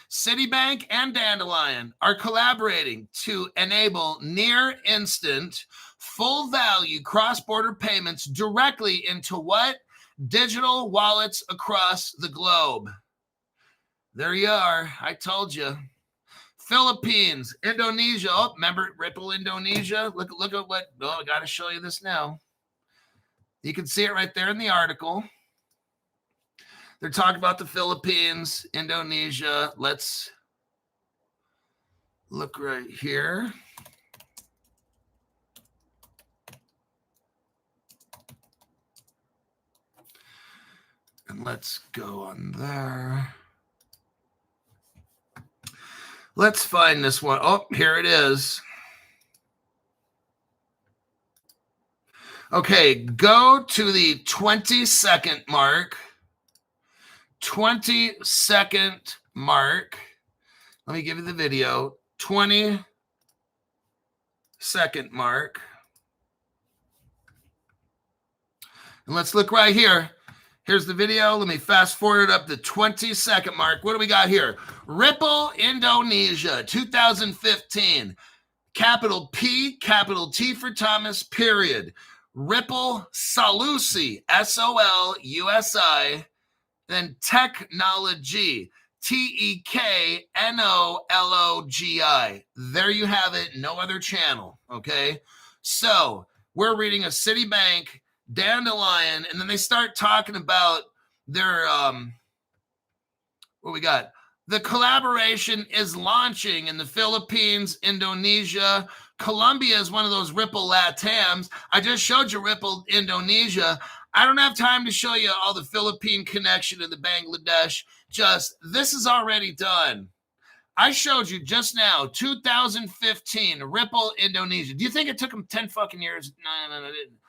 Citibank and Dandelion are collaborating to enable near instant, full value cross-border payments directly into what? Digital wallets across the globe. There you are. I told you. Philippines, Indonesia. Oh, remember Ripple Indonesia? Look at what. Oh, I got to show you this now. You can see it right there in the article. They're talking about the Philippines, Indonesia. Let's look right here. And let's go on there. Let's find this one. Oh, here it is. Okay, go to the 20-second mark. 20-second mark. Let me give you the video. 20-second mark. And let's look right here. Here's the video. Let me fast forward up the 20-second mark. What do we got here? Ripple Indonesia 2015. Capital P, capital T for Thomas, period. Ripple Solusi, SOLUSI. Then technology, TEKNOLOGI. There you have it. No other channel. Okay. So we're reading a Citibank, Dandelion, and then they start talking about their, what we got? The collaboration is launching in the Philippines, Indonesia. Colombia is one of those Ripple Latams. I just showed you Ripple Indonesia. I don't have time to show you all the Philippine connection and the Bangladesh. Just, this is already done. I showed you just now, 2015, Ripple Indonesia. Do you think it took them 10 fucking years? No, it didn't.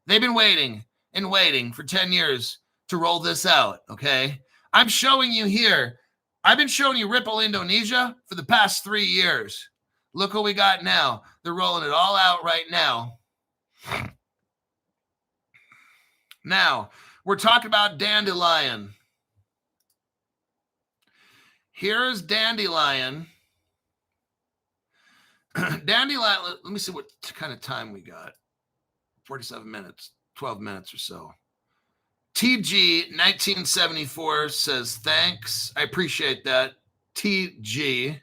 They've been waiting and waiting for 10 years to roll this out, okay? I'm showing you here. I've been showing you Ripple Indonesia for the past 3 years. Look what we got now. They're rolling it all out right now. Now, we're talking about Dandelion. Here's Dandelion. Dandelion, let me see what kind of time we got. 47 minutes, 12 minutes or so. TG 1974 says, thanks. I appreciate that. TG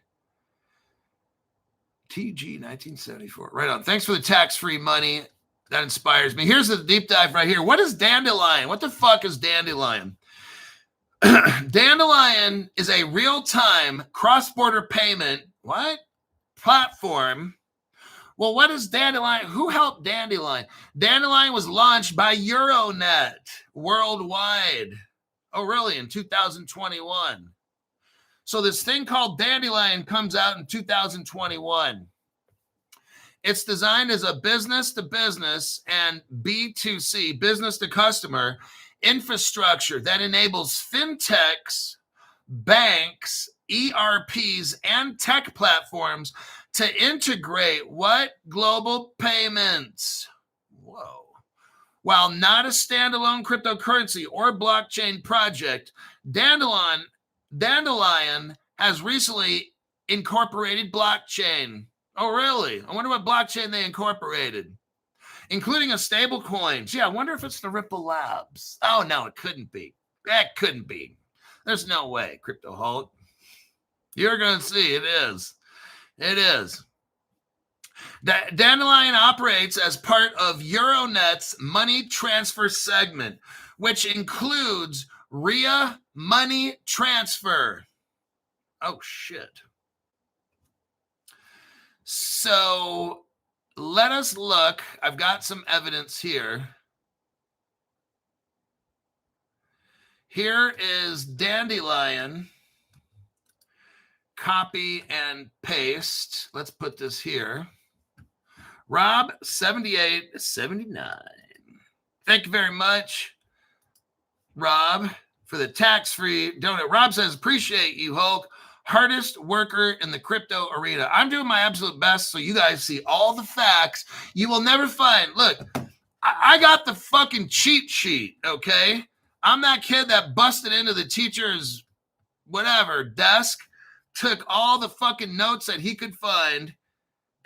1974. Right on. Thanks for the tax-free money. That inspires me. Here's the deep dive right here. What is Dandelion? What the fuck is Dandelion? Dandelion is a real-time cross-border payment, platform. Well, what is Dandelion? Who helped Dandelion? Dandelion was launched by Euronet worldwide. Oh, really? In 2021. So this thing called Dandelion comes out in 2021. It's designed as a business-to-business and B2C, business-to-customer infrastructure that enables fintechs, banks, ERPs, and tech platforms to integrate what? Global payments. Whoa. While not a standalone cryptocurrency or blockchain project, Dandelion has recently incorporated blockchain. Oh, really? I wonder what blockchain they incorporated, including a stable coin. Gee, I wonder if it's the Ripple Labs. Oh, no, it couldn't be. That couldn't be. There's no way, Crypto Hulk. You're going to see it is. It is. Dandelion operates as part of Euronet's money transfer segment, which includes RIA money transfer. Oh, shit. So let us look. I've got some evidence here. Here is Dandelion. copy and paste. Let's put this here. Rob 7879. Thank you very much, Rob, for the tax-free donut. Rob says, appreciate you, Hulk. Hardest worker in the crypto arena. I'm doing my absolute best so you guys see all the facts you will never find. Look, I got the fucking cheat sheet, okay? I'm that kid that busted into the teacher's whatever desk, took all the fucking notes that he could find,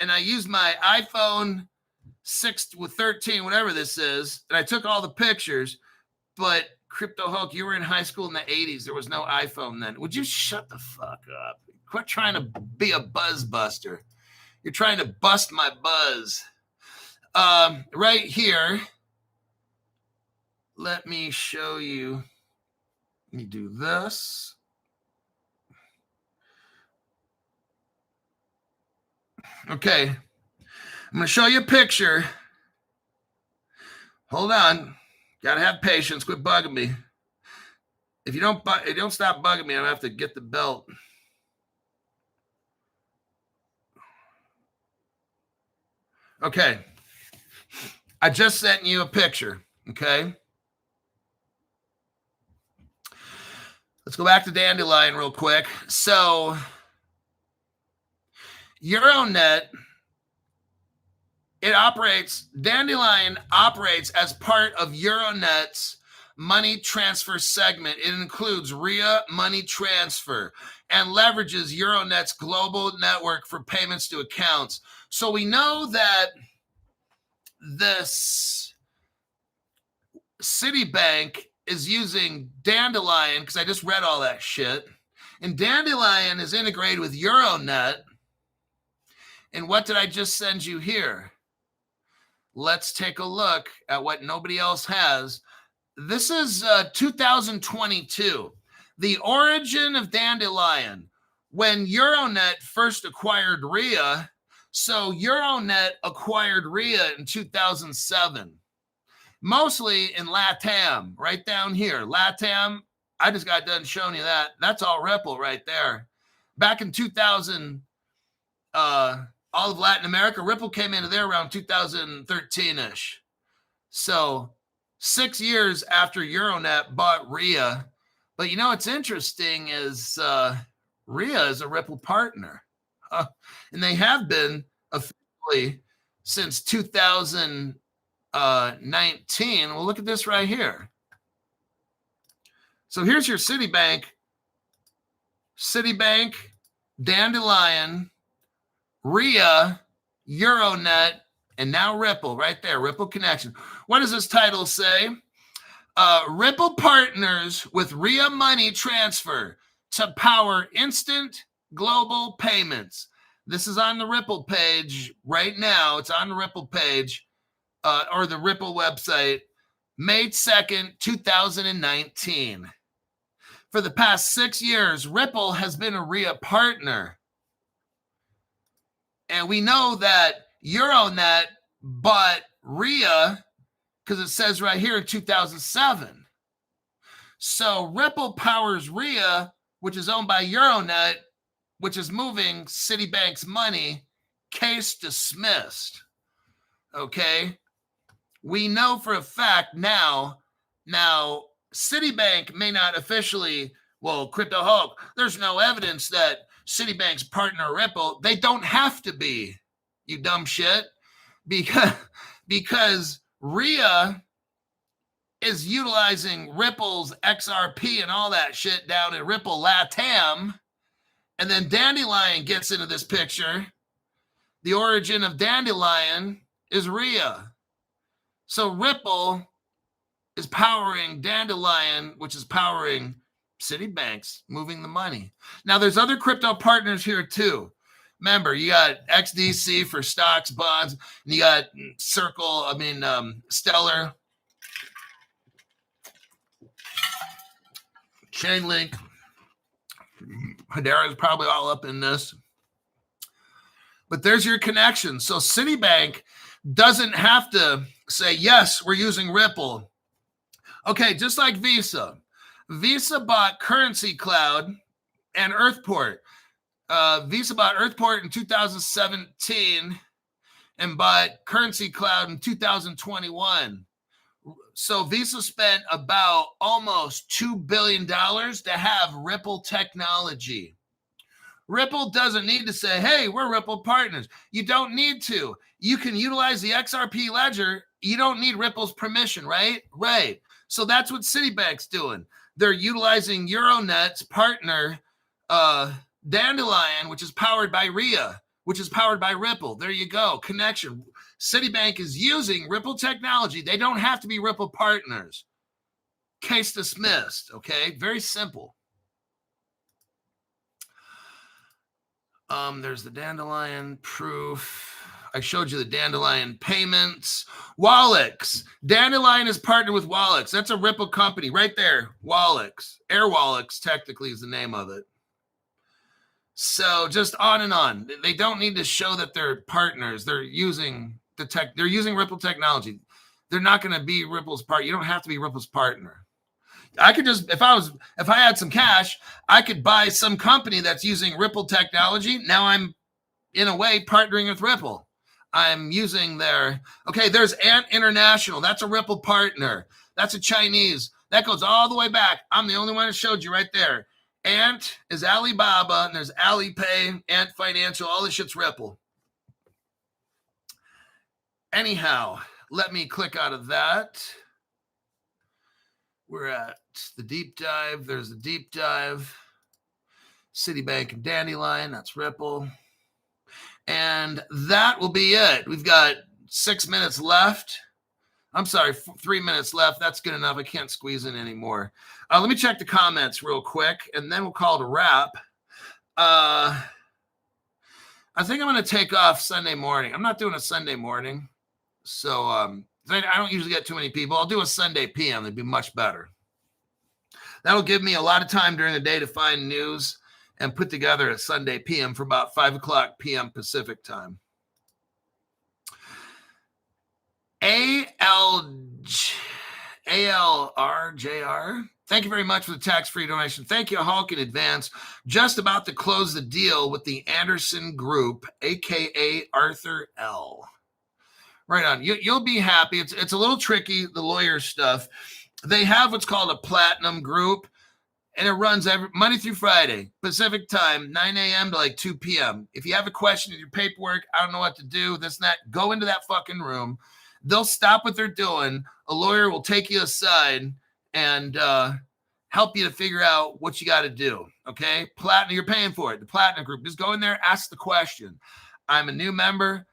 and I used my iPhone 6 with 13, whatever this is, and I took all the pictures. But Crypto Hulk, you were in high school in the 80s. There was no iPhone then. Would you shut the fuck up? Quit trying to be a buzz buster. You're trying to bust my buzz. Right here, let me show you. Let me do this. Okay. I'm going to show you a picture. Hold on. Got to have patience. Quit bugging me. If you don't stop bugging me, I'm going to have to get the belt. Okay. I just sent you a picture. Okay. Let's go back to Dandelion real quick. So, Euronet, Dandelion operates as part of Euronet's money transfer segment. It includes RIA money transfer and leverages Euronet's global network for payments to accounts. So we know that this Citibank is using Dandelion, because I just read all that shit. And Dandelion is integrated with Euronet. And what did I just send you here? Let's take a look at what nobody else has. This is 2022. The origin of Dandelion. When Euronet first acquired RIA, so Euronet acquired RIA in 2007. Mostly in LATAM, right down here. LATAM, I just got done showing you that. That's all Ripple right there. Back in 2000, all of Latin America, Ripple came into there around 2013-ish. So 6 years after Euronet bought RIA. But you know what's interesting is RIA is a Ripple partner. And they have been officially since 2019. Well, look at this right here. So here's your Citibank, Dandelion, RIA, Euronet, and now Ripple right there, Ripple Connection. What does this title say? Ripple partners with RIA money transfer to power instant global payments. This is on the Ripple page right now. It's on the Ripple page. Or the Ripple website, May 2nd, 2019. For the past 6 years, Ripple has been a RIA partner. And we know that Euronet bought RIA because it says right here in 2007. So Ripple powers RIA, which is owned by Euronet, which is moving Citibank's money. Case dismissed. Okay. We know for a fact now Citibank may not officially, Crypto Hulk, there's no evidence that Citibank's partner Ripple, they don't have to be, you dumb shit, because RIA is utilizing Ripple's XRP and all that shit down in Ripple LATAM, and then Dandelion gets into this picture. The origin of Dandelion is RIA. So Ripple is powering Dandelion, which is powering Citibank's moving the money. Now, there's other crypto partners here too. Remember, you got XDC for stocks, bonds, and you got Stellar, Chainlink. Hedera is probably all up in this. But there's your connection. So Citibank doesn't have to say, yes, we're using Ripple. Okay, just like Visa. Visa bought Currency Cloud and Earthport. Visa bought Earthport in 2017 and bought Currency Cloud in 2021. So Visa spent about almost $2 billion to have Ripple technology. Ripple doesn't need to say, hey, we're Ripple partners. You don't need to. You can utilize the XRP ledger. You don't need Ripple's permission, right? Right. So that's what Citibank's doing. They're utilizing Euronet's partner, Dandelion, which is powered by RIA, which is powered by Ripple. There you go. Connection. Citibank is using Ripple technology. They don't have to be Ripple partners. Case dismissed. Okay. Very simple. There's the Dandelion proof. I showed you the Dandelion payments. Wallix. Dandelion is partnered with Wallix. That's a Ripple company right there. Wallix. Air Wallix technically is the name of it. So just on and on. They don't need to show that they're partners. They're using the tech. They're using Ripple technology. They're not going to be Ripple's partner. You don't have to be Ripple's partner. I could just, if I had some cash, I could buy some company that's using Ripple technology. Now I'm, in a way, partnering with Ripple. I'm using their, okay, there's Ant International. That's a Ripple partner. That's a Chinese. That goes all the way back. I'm the only one that showed you right there. Ant is Alibaba, and there's Alipay, Ant Financial. All this shit's Ripple. Anyhow, let me click out of that. We're at the deep dive. There's the deep dive. Citibank and Dandelion. That's Ripple. And that will be it. We've got 6 minutes left. I'm sorry, 3 minutes left. That's good enough. I can't squeeze in anymore. Let me check the comments real quick, and then we'll call it a wrap. I think I'm going to take off Sunday morning. I'm not doing a Sunday morning. So I don't usually get too many people. I'll do a Sunday PM. It'd be much better. That'll give me a lot of time during the day to find news and put together a Sunday PM for about 5 o'clock p.m. Pacific time. ALRJR. Thank you very much for the tax-free donation. Thank you, Hulk, in advance. Just about to close the deal with the Anderson Group, a.k.a. Arthur L. Right on. You'll be happy. It's a little tricky, the lawyer stuff. They have what's called a platinum group, and it runs every Monday through Friday, Pacific time, 9 a.m. to like 2 p.m. If you have a question in your paperwork, I don't know what to do, this and that, go into that fucking room. They'll stop what they're doing. A lawyer will take you aside and help you to figure out what you got to do. Okay? Platinum, you're paying for it. The platinum group. Just go in there, ask the question. I'm a new member.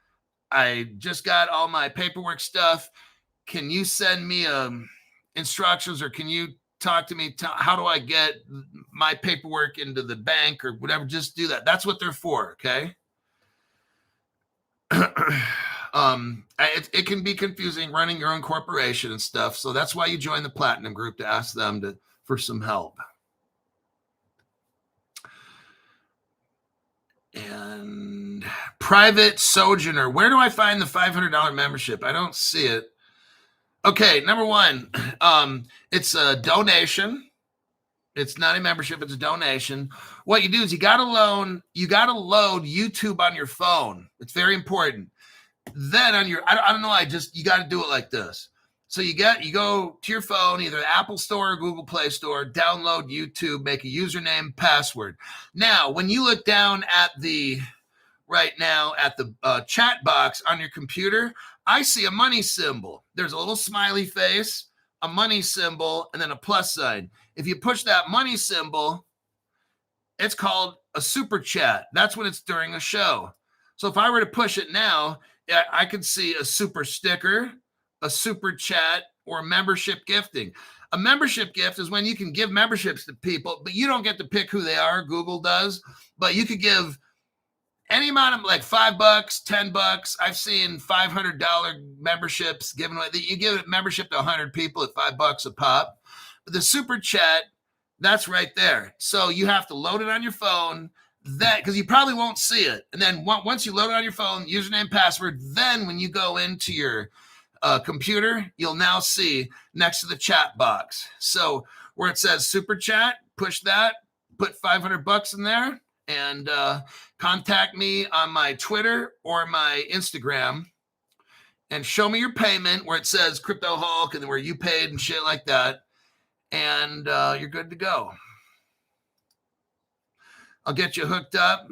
I just got all my paperwork stuff. Can you send me instructions, or can you talk to me? How do I get my paperwork into the bank or whatever? Just do that. That's what they're for. Okay. It can be confusing running your own corporation and stuff. So that's why you join the platinum group, to ask them for some help. And private sojourner. Where do I find the $500 membership? I don't see it. Okay, number one, it's a donation. It's not a membership, it's a donation. What you do is you gotta load YouTube on your phone. It's very important. Then on your, I don't know, you gotta do it like this. So you go to your phone, either the Apple Store or Google Play Store, download YouTube, make a username, password. Now, when you look down at the chat box on your computer, I see a money symbol. There's a little smiley face, a money symbol, and then a plus sign. If you push that money symbol, it's called a super chat. That's when it's during a show. So if I were to push it now, I could see a super sticker, a super chat, or membership gifting. A membership gift is when you can give memberships to people, but you don't get to pick who they are. Google does. But you could give any amount of, like, $5, $10. I've seen $500 memberships given away. You give a membership to 100 people at $5 a pop. But the super chat, that's right there. So you have to load it on your phone, because you probably won't see it. And then once you load it on your phone, username, password, then when you go into your computer, you'll now see next to the chat box. So where it says super chat, push that, put $500 in there, And contact me on my Twitter or my Instagram and show me your payment where it says Crypto Hulk and where you paid and shit like that. And you're good to go. I'll get you hooked up.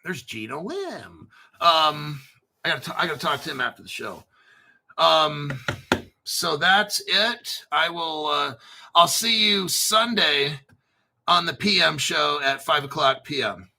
There's Gino Lim. I gotta talk to him after the show. So that's it. I'll see you Sunday on the PM show at 5:00 p.m.